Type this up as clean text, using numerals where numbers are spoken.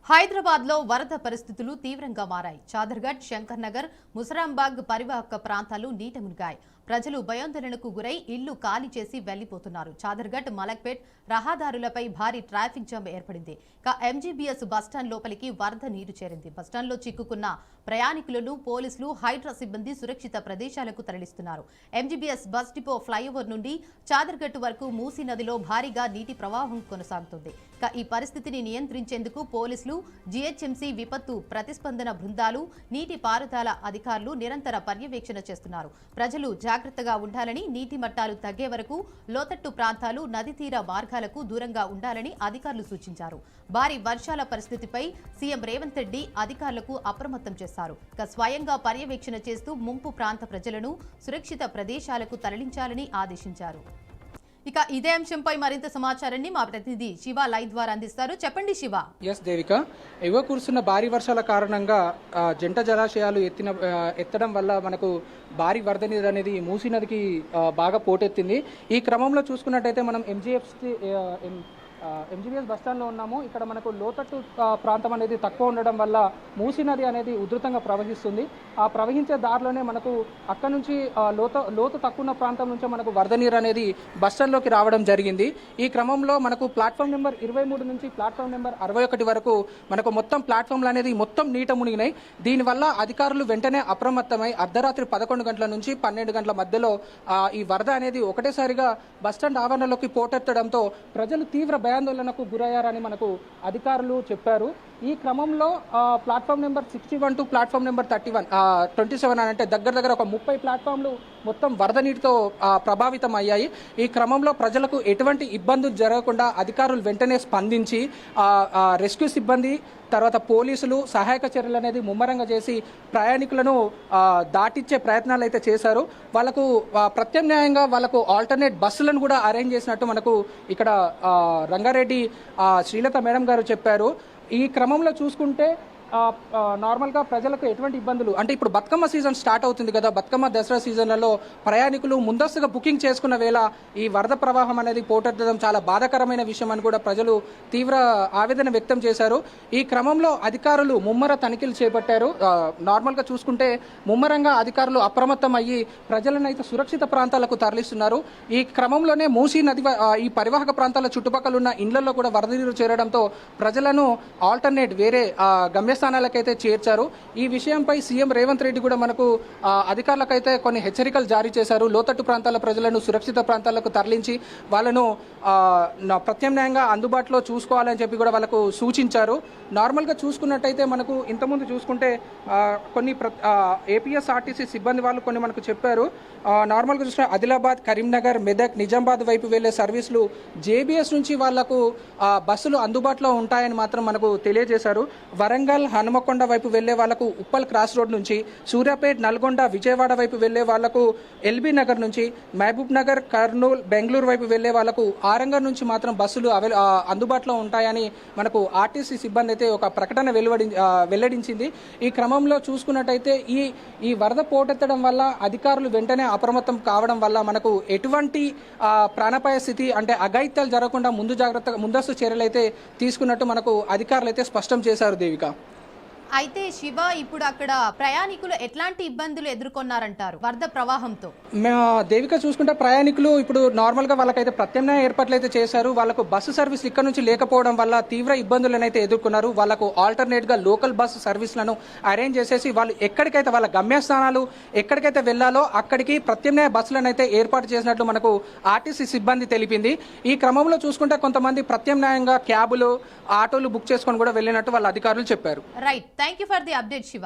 హైదరాబాద్ లో వరద పరిస్థితులు తీవ్రంగా మారాయి. చాదర్ఘట్, శంకర్ నగర్, ముసరాంబాగ్ పరివాహక ప్రాంతాలు నీట మునిగాయి. ప్రజలు భయాందోళనకు గురై ఇళ్లు ఖాళీ చేసి వెళ్లిపోతున్నారు. చాదర్ఘట్, మలక్పేట్ రహదారులపై భారీ ట్రాఫిక్ జామ్ ఏర్పడింది. ఎంజీబీఎస్ బస్టాండ్ లోపలికి వరద నీరు చేరింది. బస్టాండ్లో చిక్కుకున్న ప్రయాణికులను పోలీసులు, హైడ్రా సిబ్బంది సురక్షిత ప్రదేశాలకు తరలిస్తున్నారు. ఎంజీబీఎస్ బస్ డిపో ఫ్లైఓవర్ నుండి చాదర్ఘట్ వరకు మూసీ నదిలో భారీగా నీటి ప్రవాహం కొనసాగుతుంది. ఈ పరిస్థితిని నియంత్రించేందుకు పోలీసులు, జీహెచ్ఎంసీ విపత్తు ప్రతిస్పందన బృందాలు, నీటి పారుదల అధికారులు నిరంతర పర్యవేక్షణ చేస్తున్నారు. ప్రజలు జాగ్రత్తగా ఉండాలని, నీటి మట్టాలు తగ్గే వరకు లోతట్టు ప్రాంతాలు, నది తీర మార్గాలకు దూరంగా ఉండాలని అధికారులు సూచించారు. భారీ వర్షాల పరిస్థితిపై సీఎం రేవంత్ రెడ్డి అధికారులకు అప్రమత్తం చేశారు. స్వయంగా పర్యవేక్షణ చేస్తూ ముంపు ప్రాంత ప్రజలను సురక్షిత ప్రదేశాలకు తరలించాలని ఆదేశించారు. ఇదే అంశంపై మరింత సమాచారాన్ని మా ప్రతినిధి శివ లైవ్ ద్వారా అందిస్తారు. చెప్పండి శివ. ఎస్ దేవిక, ఎగువ కురుస్తున్న భారీ వర్షాల కారణంగా జంట జలాశయాలు ఎత్తడం వల్ల మనకు భారీ వరద నీరు అనేది మూసీ నదికి బాగా పోటెత్తింది. ఈ క్రమంలో చూసుకున్నట్టయితే మనం ఎంజీబీఎస్ బస్టాండ్లో ఉన్నాము. ఇక్కడ మనకు లోతట్టు ప్రాంతం అనేది తక్కువ ఉండడం వల్ల మూసీ నది అనేది ఉధృతంగా ప్రవహిస్తుంది. ఆ ప్రవహించే దారిలోనే మనకు అక్కడ నుంచి లోతు తక్కువ ఉన్న ప్రాంతం నుంచి మనకు వరద నీరు అనేది బస్టాండ్లోకి రావడం జరిగింది. ఈ క్రమంలో మనకు ప్లాట్ఫామ్ నెంబర్ 23 నుంచి ప్లాట్ఫామ్ నెంబర్ 61 వరకు మనకు మొత్తం ప్లాట్ఫామ్లు అనేది మొత్తం నీట మునిగినాయి. దీనివల్ల అధికారులు వెంటనే అప్రమత్తమై అర్ధరాత్రి 11 గంటల నుంచి 12 గంటల మధ్యలో ఈ వరద అనేది ఒకటేసారిగా బస్టాండ్ ఆవరణలోకి పోటెత్తడంతో ప్రజలు తీవ్ర భయాందోళనకు గురయ్యారని మనకు అధికారులు చెప్పారు. ఈ క్రమంలో platform number 61 to platform number 27 అంటే దగ్గర ఒక 30 ప్లాట్ఫామ్లు మొత్తం వరద నీటితో ప్రభావితం అయ్యాయి. ఈ క్రమంలో ప్రజలకు ఎటువంటి ఇబ్బందులు జరగకుండా అధికారులు వెంటనే స్పందించి రెస్క్యూ సిబ్బంది, తర్వాత పోలీసులు సహాయక చర్యలు అనేది ముమ్మరంగా చేసి ప్రయాణికులను దాటిచ్చే ప్రయత్నాలు అయితే చేశారు. వాళ్ళకు ప్రత్యామ్నాయంగా వాళ్ళకు ఆల్టర్నేట్ బస్సులను కూడా అరేంజ్ చేసినట్టు మనకు ఇక్కడ రంగారెడ్డి శ్రీలత మేడం గారు చెప్పారు. ఈ క్రమంలో చూసుకుంటే నార్మల్గా ప్రజలకు ఎటువంటి ఇబ్బందులు అంటే ఇప్పుడు బతుకమ్మ సీజన్ స్టార్ట్ అవుతుంది కదా, బతుకమ్మ దసరా సీజన్లలో ప్రయాణికులు ముందస్తుగా బుకింగ్ చేసుకున్న వేళ ఈ వరద ప్రవాహం అనేది పోటెత్తడం చాలా బాధాకరమైన విషయం అని కూడా ప్రజలు తీవ్ర ఆవేదన వ్యక్తం చేశారు. ఈ క్రమంలో అధికారులు ముమ్మర తనిఖీలు చేపట్టారు. నార్మల్గా చూసుకుంటే ముమ్మరంగా అధికారులు అప్రమత్తం అయ్యి ప్రజలను అయితే సురక్షిత ప్రాంతాలకు తరలిస్తున్నారు. ఈ క్రమంలోనే మూసీ నది ఈ పరివాహక ప్రాంతాల చుట్టుపక్కల ఉన్న ఇండ్లలో కూడా వరద నీరు చేరడంతో ప్రజలను ఆల్టర్నేట్ వేరే గమ్యస్థానాలకైతే చేర్చారు. ఈ విషయంపై సీఎం రేవంత్ రెడ్డి కూడా మనకు అధికారులకైతే కొన్ని హెచ్చరికలు జారీ చేశారు. లోతట్టు ప్రాంతాల ప్రజలను సురక్షిత ప్రాంతాలకు తరలించి వాళ్ళను ప్రత్యామ్నాయంగా అందుబాటులో చూసుకోవాలని చెప్పి కూడా వాళ్ళకు సూచించారు. నార్మల్గా చూసుకున్నట్టయితే మనకు ఇంతకుముందు చూసుకుంటే కొన్ని ఏపీఎస్ఆర్టీసీ సిబ్బంది వాళ్ళు కొన్ని మనకు చెప్పారు. నార్మల్గా చూసుకుంటే ఆదిలాబాద్, కరీంనగర్, మెదక్, నిజామాబాద్ వైపు వెళ్లే సర్వీసులు జేబీఎస్ నుంచి వాళ్లకు బస్సులు అందుబాటులో ఉంటాయని మాత్రం మనకు తెలియజేశారు. వరంగల్, హనుమకొండ వైపు వెళ్లే వాళ్లకు ఉప్పల్ క్రాస్ రోడ్ నుంచి, సూర్యాపేట్, నల్గొండ, విజయవాడ వైపు వెళ్లే వాళ్లకు ఎల్బీ నగర్ నుంచి, మహబూబ్ నగర్, కర్నూలు, బెంగళూరు వైపు వెళ్లే వాళ్లకు ఆరంగర్ నుంచి మాత్రం బస్సులు అందుబాటులో ఉంటాయని మనకు ఆర్టీసీ సిబ్బంది అయితే ఒక ప్రకటన వెల్లడించింది. ఈ క్రమంలో చూసుకున్నట్టయితే ఈ వరద పోటెత్తడం వల్ల అధికారులు వెంటనే అప్రమత్తం కావడం వల్ల మనకు ఎటువంటి ప్రాణాపాయ స్థితి అంటే అఘాయిత్యాలు జరగకుండా ముందస్తు చర్యలు అయితే తీసుకున్నట్టు మనకు అధికారులు అయితే స్పష్టం చేశారు. దేవిక, అయితే శివ, ఇప్పుడు అక్కడ ప్రయాణికులు ఎట్లాంటి ఇబ్బందులు ఎదుర్కొన్నారంటారు వరద ప్రవాహంతో? దేవిక, చూసుకుంటే ప్రయాణికులు ఇప్పుడు నార్మల్ గా వాళ్ళకైతే ప్రత్యామ్నాయ ఏర్పాట్లు అయితే చేశారు. వాళ్ళకు బస్సు సర్వీస్ ఇక్కడ నుంచి లేకపోవడం వల్ల తీవ్ర ఇబ్బందులను అయితే ఎదుర్కొన్నారు. వాళ్ళకు ఆల్టర్నేట్ గా లోకల్ బస్సు సర్వీస్లను అరేంజ్ చేసేసి వాళ్ళు ఎక్కడికైతే వాళ్ళ గమ్యస్థానాలు ఎక్కడికైతే వెళ్లాలో అక్కడికి ప్రత్యామ్నాయ బస్సులను అయితే ఏర్పాటు చేసినట్లు మనకు ఆర్టీసీ సిబ్బంది తెలిపింది. ఈ క్రమంలో చూసుకుంటే కొంతమంది ప్రత్యామ్నాయంగా క్యాబులు, ఆటోలు బుక్ చేసుకొని కూడా వెళ్ళినట్టు వాళ్ళ అధికారులు చెప్పారు. Right, thank you for the update Shiva.